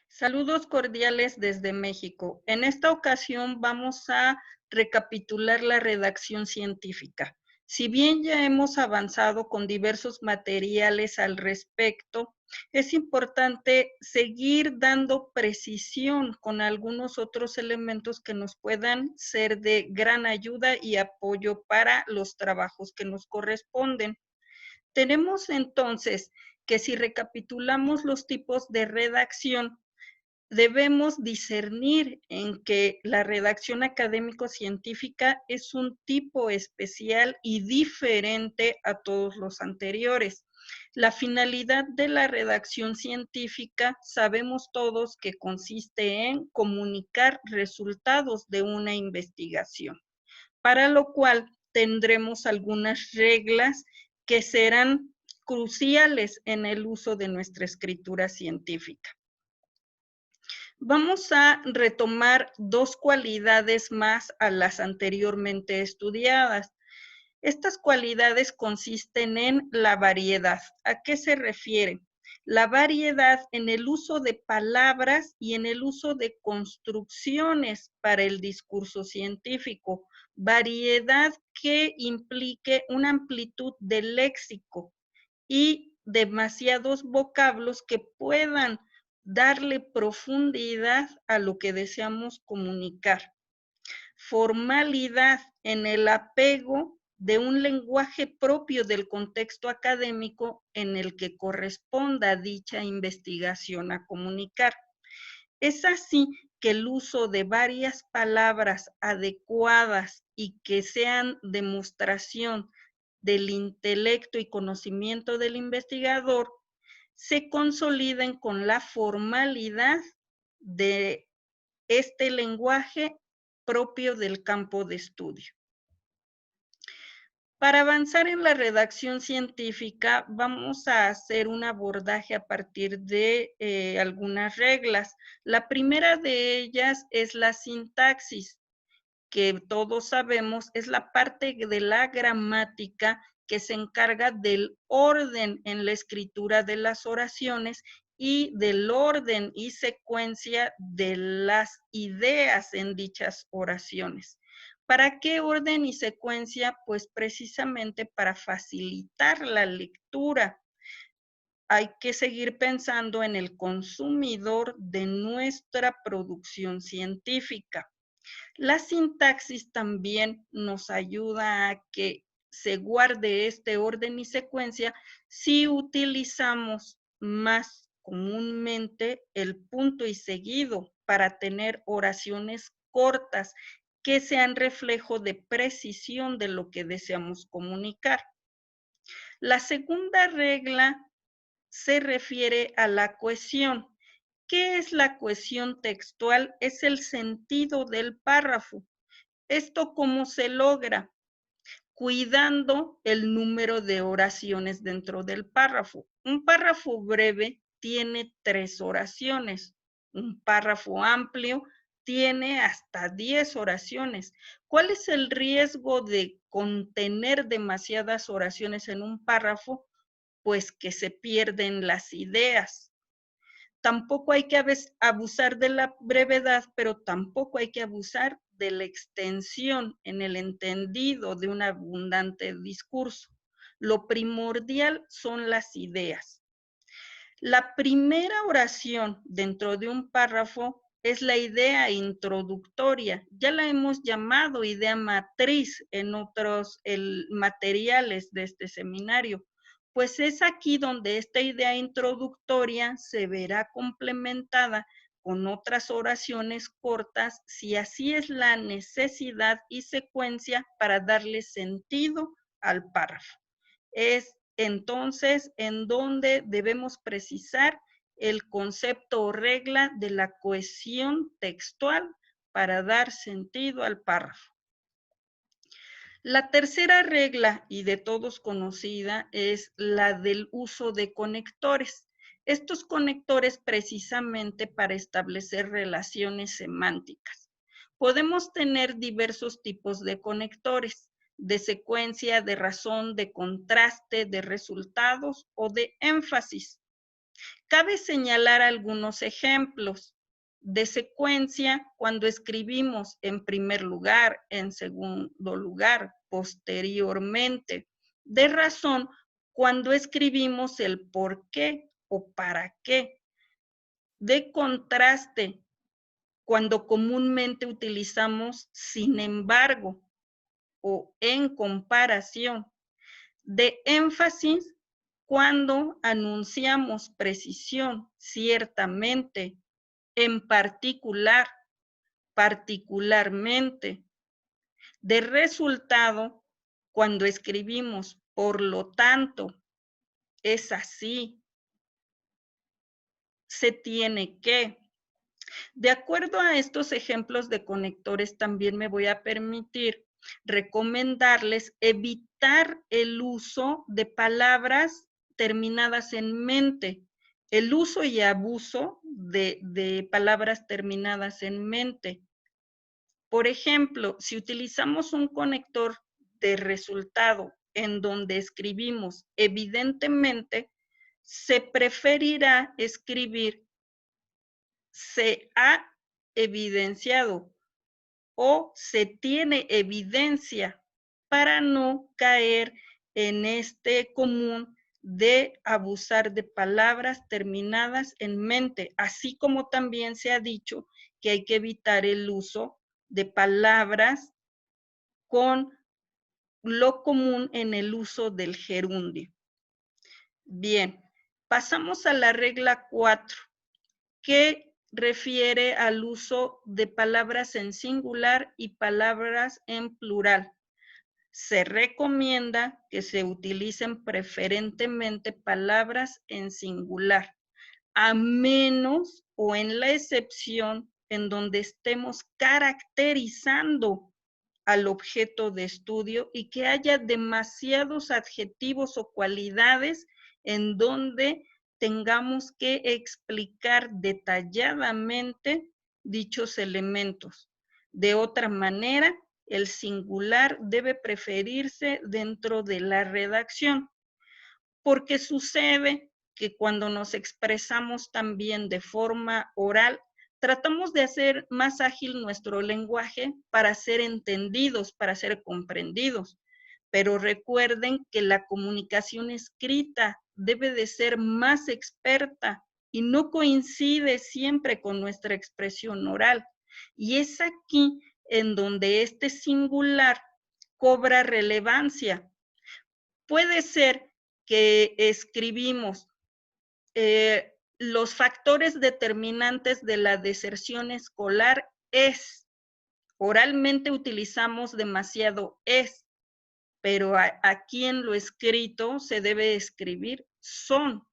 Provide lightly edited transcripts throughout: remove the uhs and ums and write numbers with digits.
Saludos cordiales desde México. En esta ocasión vamos a recapitular la redacción científica. Si bien ya hemos avanzado con diversos materiales al respecto, es importante seguir dando precisión con algunos otros elementos que nos puedan ser de gran ayuda y apoyo para los trabajos que nos corresponden. Tenemos entonces que si recapitulamos los tipos de redacción, debemos discernir en que la redacción académico-científica es un tipo especial y diferente a todos los anteriores. La finalidad de la redacción científica sabemos todos que consiste en comunicar resultados de una investigación, para lo cual tendremos algunas reglas que serán cruciales en el uso de nuestra escritura científica. Vamos a retomar dos cualidades más a las anteriormente estudiadas. Estas cualidades consisten en la variedad. ¿A qué se refiere? La variedad en el uso de palabras y en el uso de construcciones para el discurso científico. Variedad que implique una amplitud del léxico y demasiados vocablos que puedan darle profundidad a lo que deseamos comunicar. Formalidad en el apego de un lenguaje propio del contexto académico en el que corresponda dicha investigación a comunicar. Es así que el uso de varias palabras adecuadas y que sean demostración del intelecto y conocimiento del investigador se consoliden con la formalidad de este lenguaje propio del campo de estudio. Para avanzar en la redacción científica, vamos a hacer un abordaje a partir de algunas reglas. La primera de ellas es la sintaxis, que todos sabemos es la parte de la gramática que se encarga del orden en la escritura de las oraciones y del orden y secuencia de las ideas en dichas oraciones. ¿Para qué orden y secuencia? Pues precisamente para facilitar la lectura. Hay que seguir pensando en el consumidor de nuestra producción científica. La sintaxis también nos ayuda a que se guarde este orden y secuencia si utilizamos más comúnmente el punto y seguido para tener oraciones cortas que sean reflejo de precisión de lo que deseamos comunicar. La segunda regla se refiere a la cohesión. ¿Qué es la cohesión textual? Es el sentido del párrafo. ¿Esto cómo se logra? Cuidando el número de oraciones dentro del párrafo. Un párrafo breve tiene 3 oraciones. Un párrafo amplio tiene hasta 10 oraciones. ¿Cuál es el riesgo de contener demasiadas oraciones en un párrafo? Pues que se pierden las ideas. Tampoco hay que abusar de la brevedad, pero tampoco hay que abusar de la extensión en el entendido de un abundante discurso. Lo primordial son las ideas. La primera oración dentro de un párrafo es la idea introductoria. Ya la hemos llamado idea matriz en otros materiales de este seminario. Pues es aquí donde esta idea introductoria se verá complementada con otras oraciones cortas si así es la necesidad y secuencia para darle sentido al párrafo. Es entonces en donde debemos precisar el concepto o regla de la cohesión textual para dar sentido al párrafo. La tercera regla, y de todos conocida, es la del uso de conectores. Estos conectores precisamente para establecer relaciones semánticas. Podemos tener diversos tipos de conectores, de secuencia, de razón, de contraste, de resultados o de énfasis. Cabe señalar algunos ejemplos de secuencia cuando escribimos en primer lugar, en segundo lugar, posteriormente. De razón, cuando escribimos el por qué o para qué. De contraste, cuando comúnmente utilizamos sin embargo o en comparación. De énfasis, cuando anunciamos precisión, ciertamente, en particular, particularmente. De resultado, cuando escribimos por lo tanto, es así, se tiene que. De acuerdo a estos ejemplos de conectores, también me voy a permitir recomendarles evitar el uso de palabras terminadas en mente, el uso y abuso de palabras terminadas en mente. Por ejemplo, si utilizamos un conector de resultado en donde escribimos evidentemente, se preferirá escribir se ha evidenciado o se tiene evidencia para no caer en este común de abusar de palabras terminadas en mente, así como también se ha dicho que hay que evitar el uso de palabras con lo común en el uso del gerundio. Bien, pasamos a la regla 4, que refiere al uso de palabras en singular y palabras en plural. Se recomienda que se utilicen preferentemente palabras en singular, a menos o en la excepción en donde estemos caracterizando al objeto de estudio y que haya demasiados adjetivos o cualidades en donde tengamos que explicar detalladamente dichos elementos. De otra manera, el singular debe preferirse dentro de la redacción, porque sucede que cuando nos expresamos también de forma oral, tratamos de hacer más ágil nuestro lenguaje para ser entendidos, para ser comprendidos. Pero recuerden que la comunicación escrita debe de ser más experta y no coincide siempre con nuestra expresión oral. Y es aquí en donde este singular cobra relevancia. Puede ser que escribimos los factores determinantes de la deserción escolar es. Oralmente utilizamos demasiado es, pero aquí en lo escrito se debe escribir son.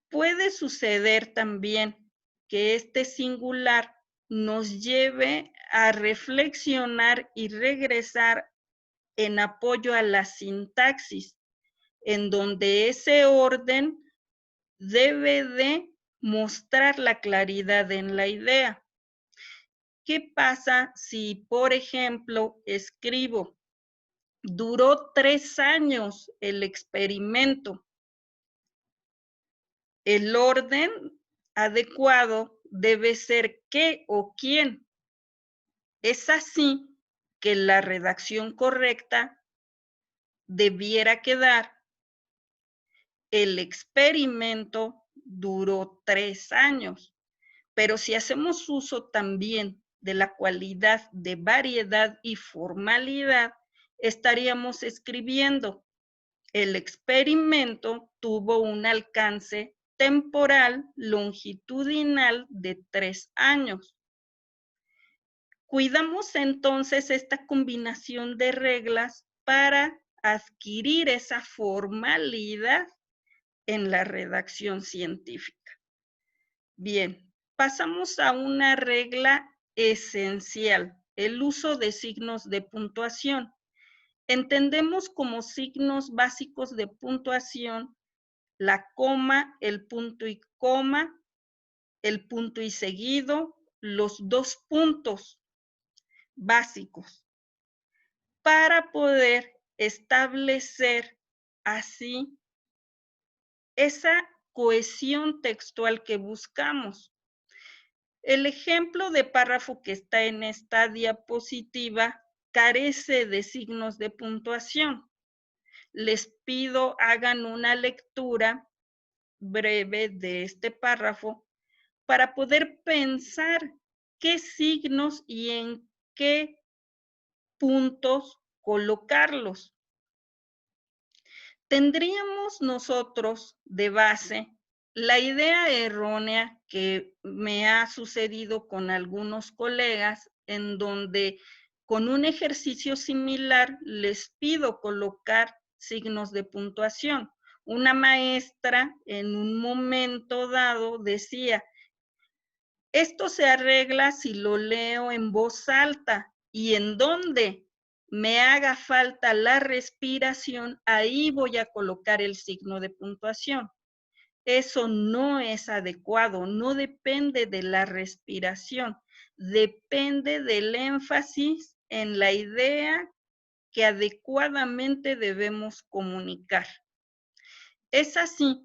Puede suceder también que este singular nos lleve a reflexionar y regresar en apoyo a la sintaxis, en donde ese orden debe de mostrar la claridad en la idea. ¿Qué pasa si, por ejemplo, escribo, duró 3 años el experimento? El orden adecuado debe ser qué o quién. Es así que la redacción correcta debiera quedar, el experimento duró 3 años. Pero si hacemos uso también de la cualidad de variedad y formalidad, estaríamos escribiendo, el experimento tuvo un alcance temporal longitudinal de 3 años. Cuidamos entonces esta combinación de reglas para adquirir esa formalidad en la redacción científica. Bien, pasamos a una regla esencial, el uso de signos de puntuación. Entendemos como signos básicos de puntuación la coma, el punto y coma, el punto y seguido, los 2 puntos básicos, para poder establecer así esa cohesión textual que buscamos. El ejemplo de párrafo que está en esta diapositiva carece de signos de puntuación. Les pido hagan una lectura breve de este párrafo para poder pensar qué signos y en qué puntos colocarlos. Tendríamos nosotros de base la idea errónea que me ha sucedido con algunos colegas en donde con un ejercicio similar les pido colocar signos de puntuación. Una maestra en un momento dado decía, esto se arregla si lo leo en voz alta y en donde me haga falta la respiración, ahí voy a colocar el signo de puntuación. Eso no es adecuado, no depende de la respiración, depende del énfasis en la idea que adecuadamente debemos comunicar. Es así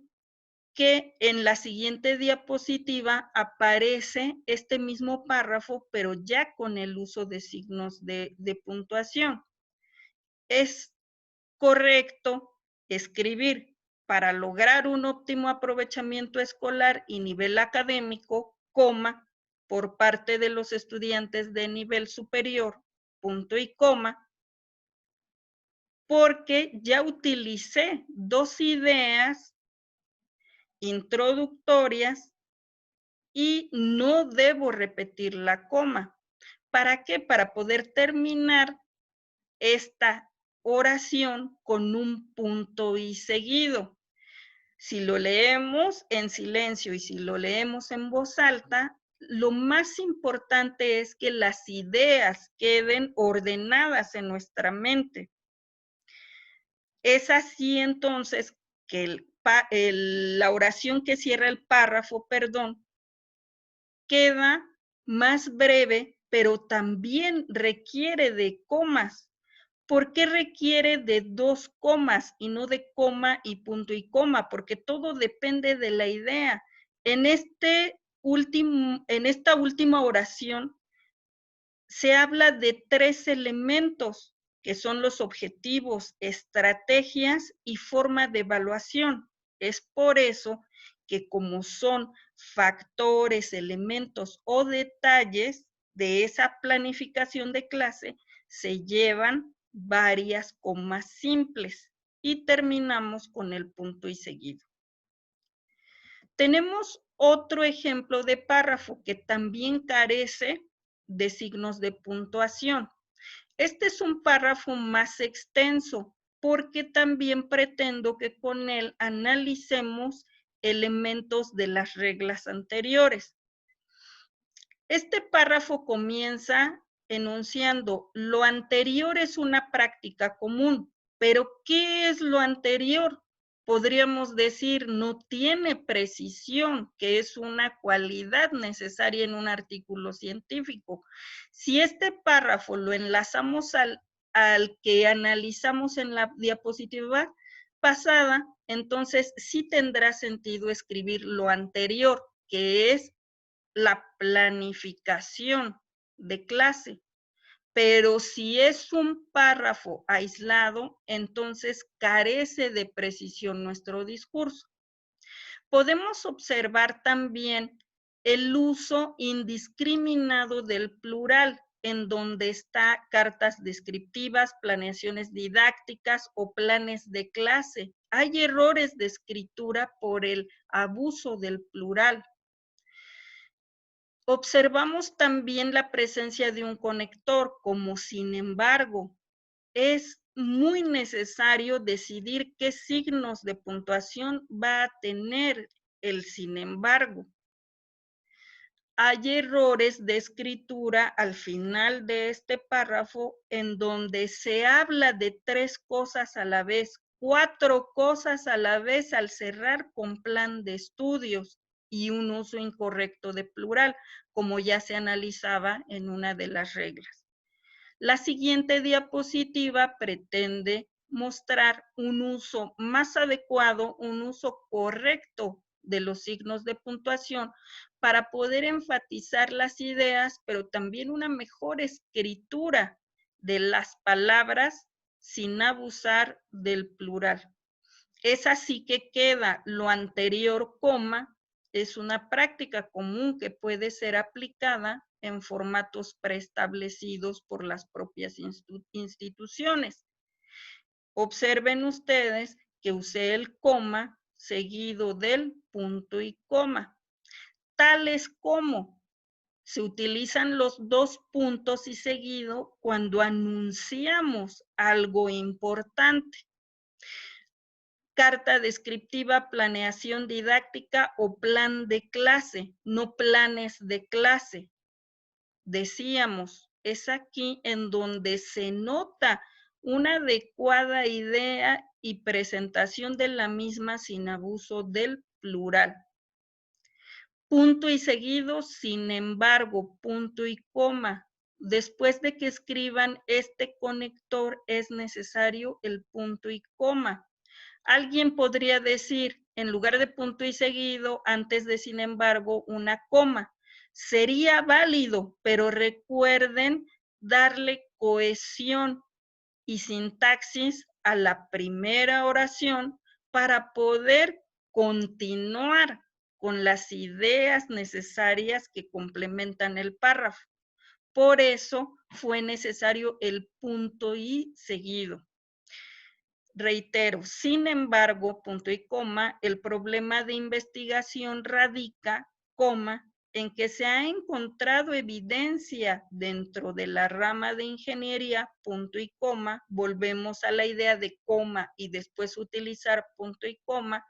que en la siguiente diapositiva aparece este mismo párrafo, pero ya con el uso de signos de puntuación. Es correcto escribir para lograr un óptimo aprovechamiento escolar y nivel académico, coma, por parte de los estudiantes de nivel superior, punto y coma, porque ya utilicé dos ideas introductorias y no debo repetir la coma. ¿Para qué? Para poder terminar esta oración con un punto y seguido. Si lo leemos en silencio y si lo leemos en voz alta, lo más importante es que las ideas queden ordenadas en nuestra mente. Es así entonces que la oración que cierra el párrafo, perdón, queda más breve, pero también requiere de comas. ¿Por qué requiere de dos comas y no de coma y punto y coma? Porque todo depende de la idea. En esta última oración se habla de tres elementos, que son los objetivos, estrategias y forma de evaluación. Es por eso que como son factores, elementos o detalles de esa planificación de clase, se llevan varias comas simples y terminamos con el punto y seguido. Tenemos otro ejemplo de párrafo que también carece de signos de puntuación. Este es un párrafo más extenso porque también pretendo que con él analicemos elementos de las reglas anteriores. Este párrafo comienza enunciando, lo anterior es una práctica común, pero ¿qué es lo anterior? Podríamos decir, no tiene precisión, que es una cualidad necesaria en un artículo científico. Si este párrafo lo enlazamos al que analizamos en la diapositiva pasada, entonces sí tendrá sentido escribir lo anterior, que es la planificación de clase. Pero si es un párrafo aislado, entonces carece de precisión nuestro discurso. Podemos observar también el uso indiscriminado del plural, en donde está cartas descriptivas, planeaciones didácticas o planes de clase. Hay errores de escritura por el abuso del plural. Observamos también la presencia de un conector, como sin embargo, es muy necesario decidir qué signos de puntuación va a tener el sin embargo. Hay errores de escritura al final de este párrafo en donde se habla de tres cosas a la vez, cuatro cosas a la vez al cerrar con plan de estudios y un uso incorrecto de plural, como ya se analizaba en una de las reglas. La siguiente diapositiva pretende mostrar un uso más adecuado, un uso correcto de los signos de puntuación para poder enfatizar las ideas, pero también una mejor escritura de las palabras sin abusar del plural. Es así que queda lo anterior, coma, es una práctica común que puede ser aplicada en formatos preestablecidos por las propias instituciones. Observen ustedes que usé el coma seguido del punto y coma, tales como se utilizan los dos puntos y seguido cuando anunciamos algo importante. Carta descriptiva, planeación didáctica o plan de clase, no planes de clase. Decíamos, es aquí en donde se nota una adecuada idea y presentación de la misma sin abuso del plural. Punto y seguido, sin embargo, punto y coma. Después de que escriban este conector es necesario el punto y coma. Alguien podría decir, en lugar de punto y seguido, antes de sin embargo, una coma. Sería válido, pero recuerden darle cohesión y sintaxis a la primera oración para poder continuar con las ideas necesarias que complementan el párrafo. Por eso fue necesario el punto y seguido. Reitero, sin embargo, punto y coma, el problema de investigación radica, coma, en que se ha encontrado evidencia dentro de la rama de ingeniería, punto y coma, volvemos a la idea de coma y después utilizar punto y coma,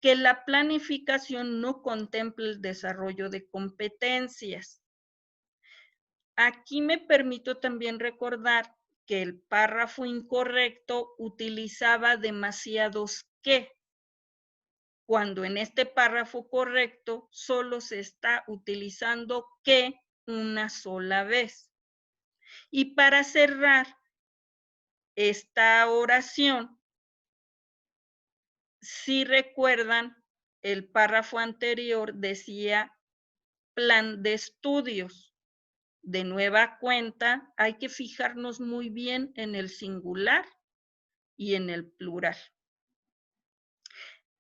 que la planificación no contempla el desarrollo de competencias. Aquí me permito también recordar que el párrafo incorrecto utilizaba demasiados que, cuando en este párrafo correcto solo se está utilizando que una sola vez. Y para cerrar esta oración, si recuerdan, el párrafo anterior decía plan de estudios. De nueva cuenta, hay que fijarnos muy bien en el singular y en el plural.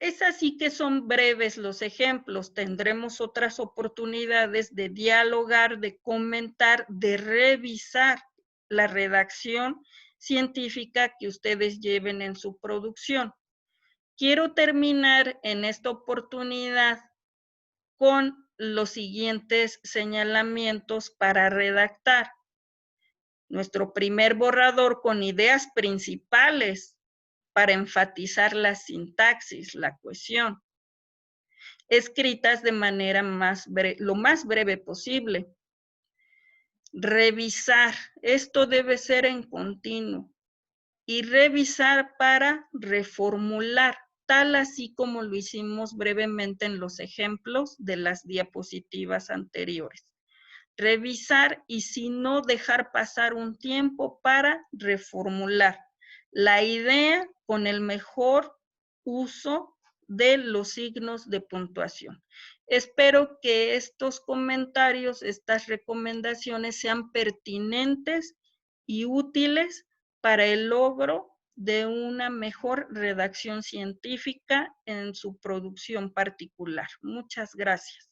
Es así que son breves los ejemplos. Tendremos otras oportunidades de dialogar, de comentar, de revisar la redacción científica que ustedes lleven en su producción. Quiero terminar en esta oportunidad con los siguientes señalamientos para redactar. Nuestro primer borrador con ideas principales para enfatizar la sintaxis, la cohesión, escritas de manera lo más breve posible. Revisar, esto debe ser en continuo. Y revisar para reformular, tal así como lo hicimos brevemente en los ejemplos de las diapositivas anteriores. Revisar y si no dejar pasar un tiempo para reformular la idea con el mejor uso de los signos de puntuación. Espero que estos comentarios, estas recomendaciones sean pertinentes y útiles para el logro de una mejor redacción científica en su producción particular. Muchas gracias.